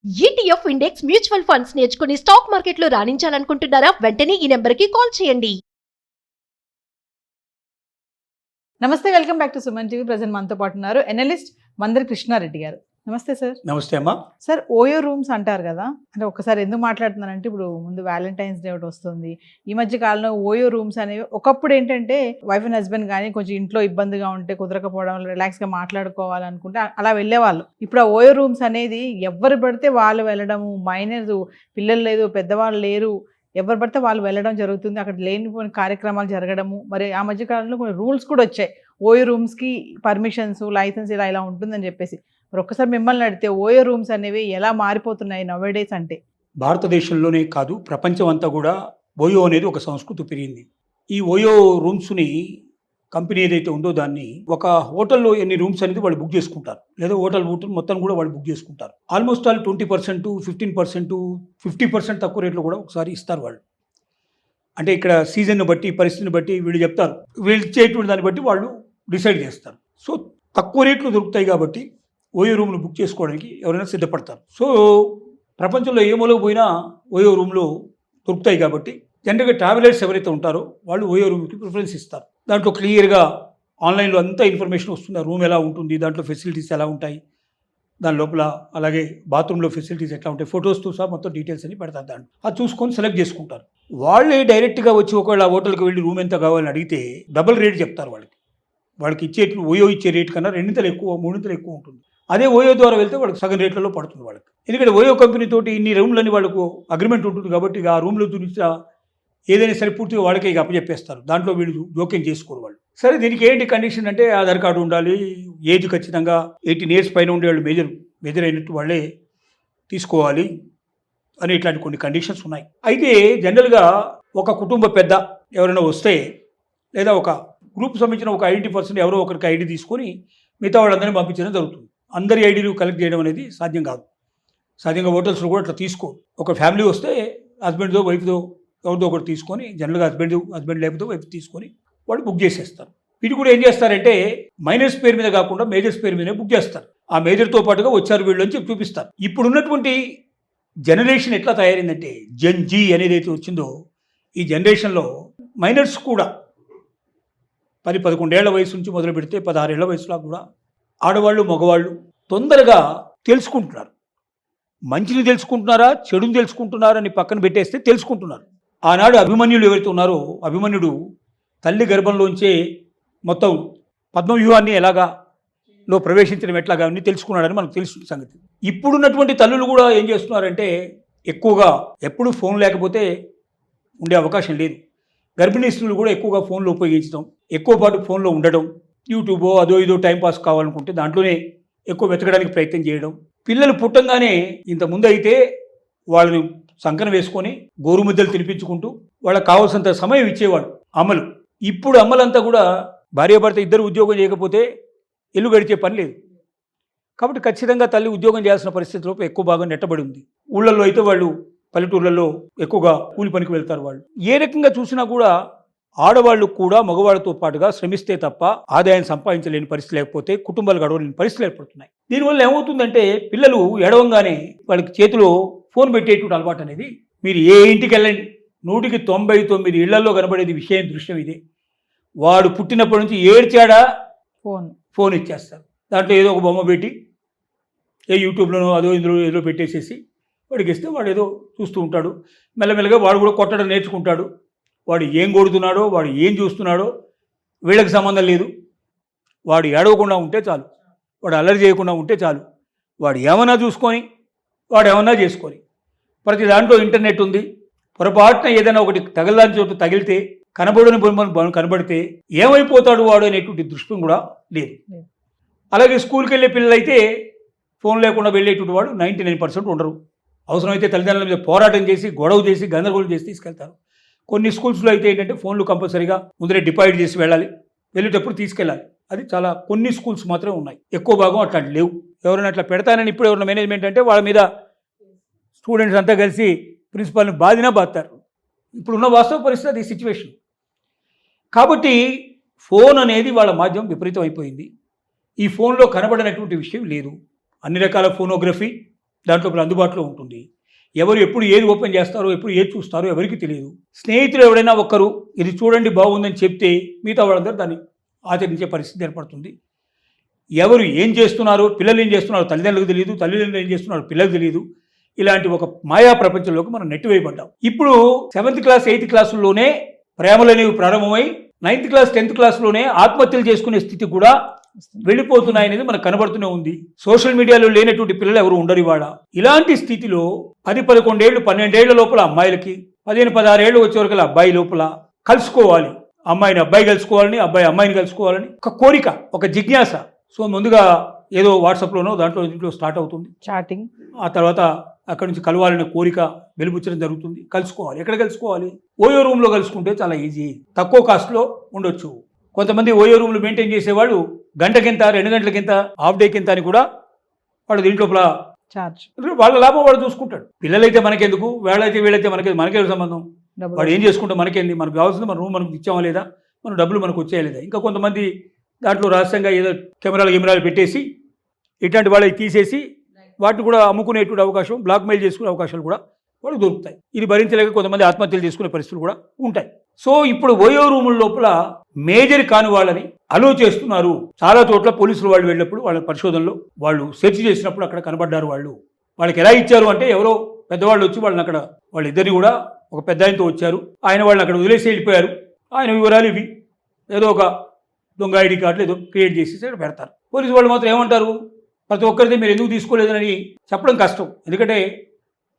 ETF index mutual funds నేర్చుకుని stock మార్కెట్లో రాణించాలనుకుంటున్నారా? వెంటనే ఈ నెంబర్కి కాల్ చేయండి. నమస్తే, welcome back to Suman TV. Present మనతో పాటు ఉన్నారు ఎనలిస్ట్ మందరి కృష్ణారెడ్డి గారు. నమస్తే సార్. నమస్తే అమ్మా. సార్, ఓయో రూమ్స్ అంటారు కదా, అంటే ఒకసారి ఎందుకు మాట్లాడుతున్నానంటే ఇప్పుడు ముందు వ్యాలంటైన్స్ డే ఒకటి వస్తుంది. ఈ మధ్య కాలంలో ఓయో రూమ్స్ అనేవి ఒకప్పుడు ఏంటంటే వైఫ్ అండ్ హస్బెండ్ కానీ కొంచెం ఇంట్లో ఇబ్బందిగా ఉంటే కుదరకపోవడం, రిలాక్స్గా మాట్లాడుకోవాలనుకుంటే అలా వెళ్ళేవాళ్ళు. ఇప్పుడు ఆ ఓయో రూమ్స్ అనేది ఎవరు పడితే వాళ్ళు వెళ్ళడము, మైనర్ పిల్లలు లేదు, పెద్దవాళ్ళు లేరు, ఎవరు పడితే వాళ్ళు వెళ్ళడం జరుగుతుంది. అక్కడ లేనిపోయిన కార్యక్రమాలు జరగడము. మరి ఆ మధ్య కాలంలో కొన్ని రూల్స్ కూడా వచ్చాయి, ఓయో రూమ్స్కి పర్మిషన్స్, లైసెన్స్ ఇలా ఉంటుందని చెప్పేసి. మరి ఒక్కసారి మిమ్మల్ని అడిగితే ఓయో రూమ్స్ అనేవి ఎలా మారిపోతున్నాయి నవేడేస్ అంటే? భారతదేశంలోనే కాదు, ప్రపంచం అంతా కూడా ఓయో అనేది ఒక సంస్కృతి పెరిగింది. ఈ ఓయో రూమ్స్ని కంపెనీ ఏదైతే ఉందో దాన్ని ఒక హోటల్లో ఎన్ని రూమ్స్ అనేది వాళ్ళు బుక్ చేసుకుంటారు, లేదా హోటల్ మొత్తం కూడా వాళ్ళు బుక్ చేసుకుంటారు. ఆల్మోస్ట్ ఆల్ 20%, 15%, 50% తక్కువ రేట్లో కూడా ఒకసారి ఇస్తారు వాళ్ళు. అంటే ఇక్కడ సీజన్ను బట్టి, పరిస్థితిని బట్టి వీళ్ళు చెప్తారు, వీళ్ళు ఇచ్చేటువంటి దాన్ని బట్టి వాళ్ళు డిసైడ్ చేస్తారు. సో తక్కువ రేట్లు దొరుకుతాయి కాబట్టి ఓయో రూమ్ను బుక్ చేసుకోవడానికి ఎవరైనా సిద్ధపడతారు. సో ప్రపంచంలో ఏ మూలకు పోయినా ఓయో రూమ్లో దొరుకుతాయి కాబట్టి జనరల్గా ట్రావెలర్స్ ఎవరైతే ఉంటారో వాళ్ళు ఓయో రూమ్కి ప్రిఫరెన్స్ ఇస్తారు. దాంట్లో క్లియర్గా ఆన్లైన్లో అంతా ఇన్ఫర్మేషన్ వస్తుంది, రూమ్ ఎలా ఉంటుంది, దాంట్లో ఫెసిలిటీస్ ఎలా ఉంటాయి, దాని లోపల అలాగే బాత్రూంలో ఫెసిలిటీస్ ఎట్లా ఉంటాయి, ఫొటోస్తో సహా మొత్తం డీటెయిల్స్ అని పెడతారు. దాంట్లో అది చూసుకొని సెలెక్ట్ చేసుకుంటారు. వాళ్ళే డైరెక్ట్గా వచ్చి ఒకవేళ హోటల్కి వెళ్ళి రూమ్ ఎంత కావాలని అడిగితే డబుల్ రేట్ చెప్తారు. వాళ్ళకి ఇచ్చే ఓయో ఇచ్చే రేట్ కన్నా 2 ఎక్కువ, 3 ఎక్కువ ఉంటుంది. అదే ఓయో ద్వారా వెళ్తే వాళ్ళకి సగం రేట్లలో పడుతుంది వాళ్ళకి. ఎందుకంటే ఓయో కంపెనీ తోటి ఇన్ని రూమ్లని వాళ్ళకు అగ్రిమెంట్ ఉంటుంది కాబట్టి ఆ రూమ్లో గురించి ఏదైనా సరే పూర్తిగా వాళ్ళకే ఇక అప్పచెప్పేస్తారు. దాంట్లో వీళ్ళు జోక్యం చేసుకోరు వాళ్ళు. సరే, దీనికి ఏంటి కండిషన్ అంటే ఆధార్ కార్డు ఉండాలి, ఏజ్ ఖచ్చితంగా 18 years పైన ఉండేవాళ్ళు మేజర్ అయినట్టు వాళ్ళే తీసుకోవాలి అని ఇట్లాంటి కొన్ని కండిషన్స్ ఉన్నాయి. అయితే జనరల్గా ఒక కుటుంబ పెద్ద ఎవరైనా వస్తే, లేదా ఒక గ్రూప్ సంబంధించిన ఒక ఐడెంటిటీ పర్సన్ ఎవరో ఒకరికి ఐడి తీసుకొని మిగతా వాళ్ళందరినీ పంపించడం జరుగుతుంది. అందరి ఐడీలు కలెక్ట్ చేయడం అనేది సాధ్యం కాదు. సాధ్యంగా హోటల్స్లో కూడా అట్లా తీసుకో. ఒక ఫ్యామిలీ వస్తే హస్బెండ్తో వైఫ్తో ఎవరితో ఒకటి తీసుకొని, జనరల్గా హస్బెండ్ లేకపోతే వైఫ్ తీసుకొని వాళ్ళు బుక్ చేసేస్తారు. వీటి కూడా ఏం చేస్తారంటే మైనర్స్ పేరు మీద కాకుండా మేజర్స్ పేరు మీదనే బుక్ చేస్తారు. ఆ మేజర్తో పాటుగా వచ్చారు వీళ్ళు అని చెప్పి చూపిస్తారు. ఇప్పుడు ఉన్నటువంటి జనరేషన్ ఎట్లా తయారైందంటే జెన్ జీ అనేది అయితే వచ్చిందో ఈ జనరేషన్లో మైనర్స్ కూడా 10-11 ఏళ్ల వయసు నుంచి మొదలు పెడితే 16 ఏళ్ల వయసులో కూడా ఆడవాళ్ళు మగవాళ్ళు తొందరగా తెలుసుకుంటున్నారు. మంచిని తెలుసుకుంటున్నారా, చెడుని తెలుసుకుంటున్నారా అని పక్కన పెట్టేస్తే తెలుసుకుంటున్నారు. ఆనాడు అభిమన్యుడు ఎవరైతే ఉన్నారో, అభిమన్యుడు తల్లి గర్భంలోంచే మొత్తం పద్మవ్యూహాన్ని ఎలాగాలో ప్రవేశించడం ఎట్లాగా అని తెలుసుకున్నాడని మనకు తెలుసు సంగతి. ఇప్పుడున్నటువంటి తల్లులు కూడా ఏం చేస్తున్నారంటే ఎక్కువగా ఎప్పుడు ఫోన్ లేకపోతే ఉండే అవకాశం లేదు. గర్భిణీ స్త్రీలు కూడా ఎక్కువగా ఫోన్లో ఉపయోగించడం, ఎక్కువ పాటు ఫోన్లో ఉండడం, యూట్యూబో అదో ఇదో టైంపాస్ కావాలనుకుంటే దాంట్లోనే ఎక్కువ వెతకడానికి ప్రయత్నం చేయడం. పిల్లలు పుట్టంగానే ఇంతకుముందు అయితే వాళ్ళని సంకన వేసుకొని గోరుముద్దలు తినిపించుకుంటూ వాళ్ళకి కావాల్సినంత సమయం ఇచ్చేవాడు అమ్మలు. ఇప్పుడు అమ్మలంతా కూడా భార్యాభర్త ఇద్దరు ఉద్యోగం చేయకపోతే ఇల్లు గడిచే పని లేదు. కాబట్టి ఖచ్చితంగా తల్లి ఉద్యోగం చేయాల్సిన పరిస్థితిలో ఎక్కువ భాగం నెట్టబడి ఉంది. ఊళ్ళల్లో అయితే వాళ్ళు పల్లెటూర్లలో ఎక్కువగా కూలి పనికి వెళ్తారు. వాళ్ళు ఏ రకంగా చూసినా కూడా ఆడవాళ్ళు కూడా మగవాళ్ళతో పాటుగా శ్రమిస్తే తప్ప ఆదాయం సంపాదించలేని పరిస్థితి, లేకపోతే కుటుంబాలు గడవలేని పరిస్థితులు ఏర్పడుతున్నాయి. దీనివల్ల ఏమవుతుందంటే పిల్లలు ఎడవంగానే వాళ్ళకి చేతిలో ఫోన్ పెట్టేటువంటి అలవాటు అనేది, మీరు ఏ ఇంటికి వెళ్ళండి 199 ఇళ్లలో కనబడేది దృశ్యం ఇదే. వాడు పుట్టినప్పటి నుంచి ఏడ్చాడా ఫోన్ ఇచ్చేస్తారు. దాంట్లో ఏదో ఒక బొమ్మ పెట్టి యూట్యూబ్లోనో అదో ఇందులో ఏదో పెట్టేసేసి వాడికి ఇస్తే వాడు ఏదో చూస్తూ ఉంటాడు. మెల్లమెల్లగా వాడు కూడా కొట్టడం నేర్చుకుంటాడు. వాడు ఏం కొడుతున్నాడో, వాడు ఏం చూస్తున్నాడో వీళ్ళకి సంబంధం లేదు. వాడు ఏడవకుండా ఉంటే చాలు, వాడు అల్లరి చేయకుండా ఉంటే చాలు, వాడు ఏమన్నా చూసుకొని వాడు ఏమన్నా చేసుకొని. ప్రతి దాంట్లో ఇంటర్నెట్ ఉంది. పొరపాటున ఏదైనా ఒకటి తగలదాని చోటు తగిలితే, కనబడని బొమ్మను కనబడితే ఏమైపోతాడు వాడు అనేటువంటి దృష్టి కూడా లేదు. అలాగే స్కూల్కి వెళ్ళే పిల్లలైతే ఫోన్ లేకుండా వెళ్ళేటువంటి వాడు 99% ఉండరు. అవసరమైతే తల్లిదండ్రుల మీద పోరాటం చేసి, గొడవ చేసి, గందరగోళం చేసి తీసుకెళ్తారు. కొన్ని స్కూల్స్లో అయితే ఏంటంటే ఫోన్లు కంపల్సరీగా ముందరే డిపాజిట్ చేసి వెళ్ళాలి, వెళ్ళేటప్పుడు తీసుకెళ్ళాలి. అది చాలా కొన్ని స్కూల్స్ మాత్రమే ఉన్నాయి, ఎక్కువ భాగం అట్లాంటి లేవు. ఎవరైనా అట్లా పెడతానని ఇప్పుడు ఎవరైనా మేనేజ్మెంట్ అంటే వాళ్ళ మీద స్టూడెంట్స్ అంతా కలిసి ప్రిన్సిపాల్ని బాధతారు. ఇప్పుడున్న వాస్తవ పరిస్థితి అది సిచ్యువేషన్. కాబట్టి ఫోన్ అనేది వాళ్ళ మాధ్యమం విపరీతం అయిపోయింది. ఈ ఫోన్లో కనబడినటువంటి విషయం లేదు. అన్ని రకాల ఫోనోగ్రఫీ, దాంట్లో అందుబాటులో ఉంటుంది. ఎవరు ఎప్పుడు ఏది ఓపెన్ చేస్తారో ఎప్పుడు ఏది చూస్తారో ఎవరికి తెలియదు. స్నేహితులు ఎవరైనా ఒక్కరు ఇది చూడండి బాగుందని చెప్తే మిగతా వాళ్ళందరూ దాన్ని ఆచరించే పరిస్థితి ఏర్పడుతుంది. ఎవరు ఏం చేస్తున్నారో పిల్లలు ఏం చేస్తున్నారో తల్లిదండ్రులకు తెలియదు, తల్లిదండ్రులు ఏం చేస్తున్నారో పిల్లలకు తెలియదు. ఇలాంటి ఒక మాయా ప్రపంచంలోకి మనం నెట్టివేయబడ్డాం. ఇప్పుడు 7th క్లాస్ 8th క్లాసుల్లోనే ప్రేమలు అనేవి ప్రారంభమై 9th క్లాస్ 10th క్లాస్లోనే ఆత్మహత్యలు చేసుకునే స్థితి కూడా వెళ్ళిపోతున్నాయనేది మనకు కనబడుతూనే ఉంది. సోషల్ మీడియాలో లేనటువంటి పిల్లలు ఎవరు ఉండరు ఇవాళ. ఇలాంటి స్థితిలో 10-11 ఏళ్ళు 12 ఏళ్ల లోపల అమ్మాయిలకి 15-16 ఏళ్ళు వచ్చే వరకు అబ్బాయి లోపల కలుసుకోవాలి, అమ్మాయిని అబ్బాయి కలుసుకోవాలని, అబ్బాయి అమ్మాయిని కలుసుకోవాలని ఒక కోరిక, ఒక జిజ్ఞాస. సో ముందుగా ఏదో వాట్సాప్లోనో దీంట్లో స్టార్ట్ అవుతుంది చాటింగ్. ఆ తర్వాత అక్కడి నుంచి కలవాలనే కోరిక వెలుబుచ్చడం జరుగుతుంది. కలుసుకోవాలి. ఎక్కడ కలుసుకోవాలి? ఓయో రూమ్లో కలుసుకుంటే చాలా ఈజీ, తక్కువ కాస్ట్లో ఉండొచ్చు. కొంతమంది ఓయో రూమ్లు మెయింటైన్ చేసేవాళ్ళు గంటకింత 2 గంటలకింత హాఫ్ డే కింత అని కూడా వాళ్ళు దీంట్లో చార్జ్, వాళ్ళ లాభం వాడు చూసుకుంటాడు. పిల్లలైతే మనకెందుకు, వీళ్ళైతే మనకే సంబంధం. వాడు ఏం చేసుకుంటే మనకేంది, మనకు కావాల్సింది మన రూమ్ మనకు ఇచ్చామా లేదా, మన డబ్బులు మనకు వచ్చేయలేదా. ఇంకా కొంతమంది దాంట్లో రహస్యంగా ఏదో కెమెరాలు పెట్టేసి ఇట్లాంటి వాళ్ళకి తీసేసి వాటిని కూడా అమ్ముకునేటువంటి అవకాశం, బ్లాక్మెయిల్ చేసుకునే అవకాశాలు కూడా వాళ్ళకి దొరుకుతాయి. ఇది భరించలేక కొంతమంది ఆత్మహత్యలు చేసుకునే పరిస్థితులు కూడా ఉంటాయి. సో ఇప్పుడు ఓయో రూముల లోపల మేజర్ కాని వాళ్ళని అలో చేస్తున్నారు. చాలా చోట్ల పోలీసులు వాళ్ళు వెళ్ళినప్పుడు వాళ్ళ పరిశోధనలో వాళ్ళు సెర్చ్ చేసినప్పుడు అక్కడ కనబడ్డారు. వాళ్ళకి ఎలా ఇచ్చారు అంటే ఎవరో పెద్దవాళ్ళు వచ్చి వాళ్ళని అక్కడ వాళ్ళిద్దరిని కూడా ఒక పెద్ద ఆయనతో వచ్చారు. ఆయన వాళ్ళని అక్కడ వదిలేసి వెళ్ళిపోయారు. ఆయన వివరాలు ఇవి, ఏదో ఒక దొంగ ఐడి కార్డులు ఏదో క్రియేట్ చేసేసి అక్కడ పెడతారు. పోలీసు వాళ్ళు మాత్రం ఏమంటారు, ప్రతి ఒక్కరిది మీరు ఎందుకు తీసుకోలేదని చెప్పడం కష్టం. ఎందుకంటే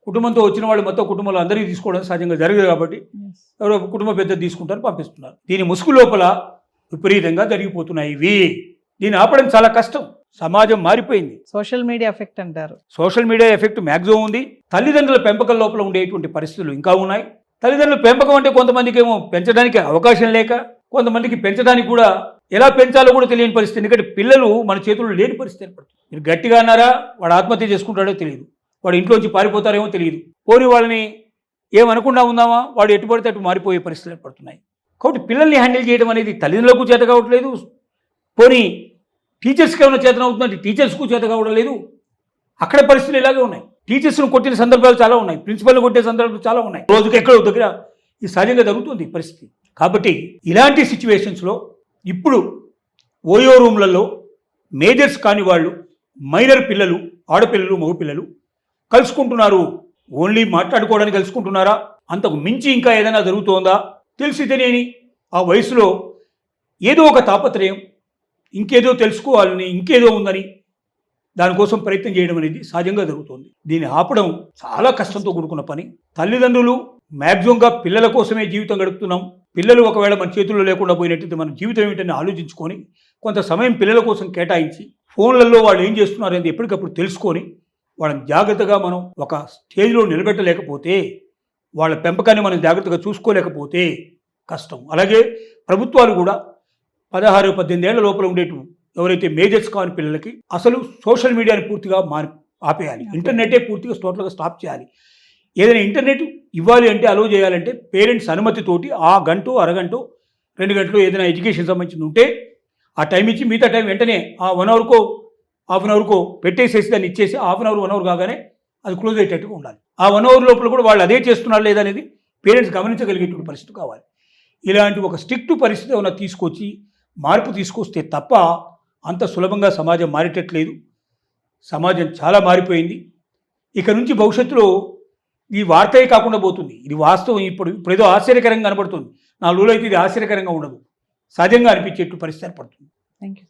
కుటుంబంతో వచ్చిన వాళ్ళు మొత్తం కుటుంబంలో అందరికీ తీసుకోవడం సహజంగా జరగదు కాబట్టి ఎవరో కుటుంబ పెద్ద తీసుకుంటారు, పంపిస్తున్నారు. దీని ముసుగు లోపల విపరీతంగా జరిగిపోతున్నాయి ఇవి. దీన్ని ఆపడం చాలా కష్టం. సమాజం మారిపోయింది. సోషల్ మీడియా ఎఫెక్ట్ అంటారు. సోషల్ మీడియా ఎఫెక్ట్ మ్యాక్సిమం ఉంది. తల్లిదండ్రుల పెంపకం లోపల ఉండేటువంటి పరిస్థితులు ఇంకా ఉన్నాయి. తల్లిదండ్రుల పెంపకం అంటే కొంతమందికి ఏమో పెంచడానికి అవకాశం లేక, కొంతమందికి పెంచడానికి కూడా ఎలా పెంచాలో కూడా తెలియని పరిస్థితి. ఎందుకంటే పిల్లలు మన చేతుల్లో లేని పరిస్థితి ఏర్పడుతుంది. మీరు గట్టిగా అన్నారా, వాడు ఆత్మహత్య చేసుకుంటాడో తెలియదు, వాడు ఇంట్లోంచి పారిపోతారేమో తెలియదు. పోనీ వాళ్ళని ఏమనకుండా ఉందామా, వాడు ఎటు పడితే అటు మారిపోయే పరిస్థితులు ఏర్పడుతున్నాయి. కాబట్టి పిల్లల్ని హ్యాండిల్ చేయడం అనేది తల్లిదండ్రులకు చేత కావట్లేదు. పోనీ టీచర్స్కి ఏమైనా చేతన అవుతుందంటే టీచర్స్కు చేత కావడం లేదు. అక్కడ పరిస్థితులు ఇలాగే ఉన్నాయి. టీచర్స్ను కొట్టిన సందర్భాలు చాలా ఉన్నాయి, ప్రిన్సిపల్ని కొట్టే సందర్భాలు చాలా ఉన్నాయి. రోజుకి ఎక్కడో దగ్గర ఇది సహజంగా జరుగుతుంది పరిస్థితి. కాబట్టి ఇలాంటి సిచ్యువేషన్స్లో ఇప్పుడు ఓయో రూమ్లలో మేజర్స్ కాని వాళ్ళు, మైనర్ పిల్లలు, ఆడపిల్లలు, మగపిల్లలు కలుసుకుంటున్నారు. ఓన్లీ మాట్లాడుకోవడానికి కలుసుకుంటున్నారా, అంతకు మించి ఇంకా ఏదైనా జరుగుతోందా తెలిసి తెలియని ఆ వయసులో ఏదో ఒక తాపత్రయం, ఇంకేదో తెలుసుకోవాలని, ఇంకేదో ఉందని దానికోసం ప్రయత్నం చేయడం అనేది సహజంగా జరుగుతుంది. దీన్ని ఆపడం చాలా కష్టంతో కూడుకున్న పని. తల్లిదండ్రులు మ్యాక్సిమంగా పిల్లల కోసమే జీవితం గడుపుతున్నాం. పిల్లలు ఒకవేళ మన చేతుల్లో లేకుండా పోయినట్టయితే మన జీవితం ఏమిటని ఆలోచించుకొని కొంత సమయం పిల్లల కోసం కేటాయించి ఫోన్లలో వాళ్ళు ఏం చేస్తున్నారు అనేది ఎప్పటికప్పుడు తెలుసుకొని వాళ్ళని జాగ్రత్తగా మనం ఒక స్టేజ్లో నిలబెట్టలేకపోతే, వాళ్ళ పెంపకాన్ని మనం జాగ్రత్తగా చూసుకోలేకపోతే కష్టం. అలాగే ప్రభుత్వాలు కూడా 16-18 ఏళ్ల లోపల ఉండేటు ఎవరైతే మేజర్స్ కాని పిల్లలకి అసలు సోషల్ మీడియాని పూర్తిగా ఆపేయాలి. ఇంటర్నెటే పూర్తిగా టోటల్గా స్టాప్ చేయాలి. ఏదైనా ఇంటర్నెట్ ఇవ్వాలి అంటే, అలో చేయాలంటే పేరెంట్స్ అనుమతితోటి ఆ గంటో, అరగంటో, 2 గంటలు ఏదైనా ఎడ్యుకేషన్ సంబంధించింది ఉంటే ఆ టైం ఇచ్చి మిగతా టైం వెంటనే ఆ 1 అవర్కో హాఫ్ అన్ అవర్కో పెట్టేసేసి దాన్ని ఇచ్చేసి హాఫ్ అన్ అవర్ 1 అవర్ కాగానే అది క్లోజ్ అయ్యేటట్టుగా ఉండాలి. ఆ 1 అవర్ లోపల కూడా వాళ్ళు అదే చేస్తున్నారు లేదా అనేది పేరెంట్స్ గమనించగలిగేటువంటి పరిస్థితి కావాలి. ఇలాంటి ఒక స్ట్రిక్ట్ పరిస్థితి ఏమైనా తీసుకొచ్చి మార్పు తీసుకొస్తే తప్ప అంత సులభంగా సమాజం మారేటట్లేదు. సమాజం చాలా మారిపోయింది. ఇక నుంచి భవిష్యత్తులో ఈ వార్తే కాకుండా పోతుంది. ఇది వాస్తవం. ఇప్పుడు ఏదో ఆశ్చర్యకరంగా కనబడుతుంది. 4 రోజులు అయితే ఇది ఆశ్చర్యకరంగా ఉండదు, సహజంగా అనిపించేట్టు పరిస్థితి ఏర్పడుతుంది. Thank you.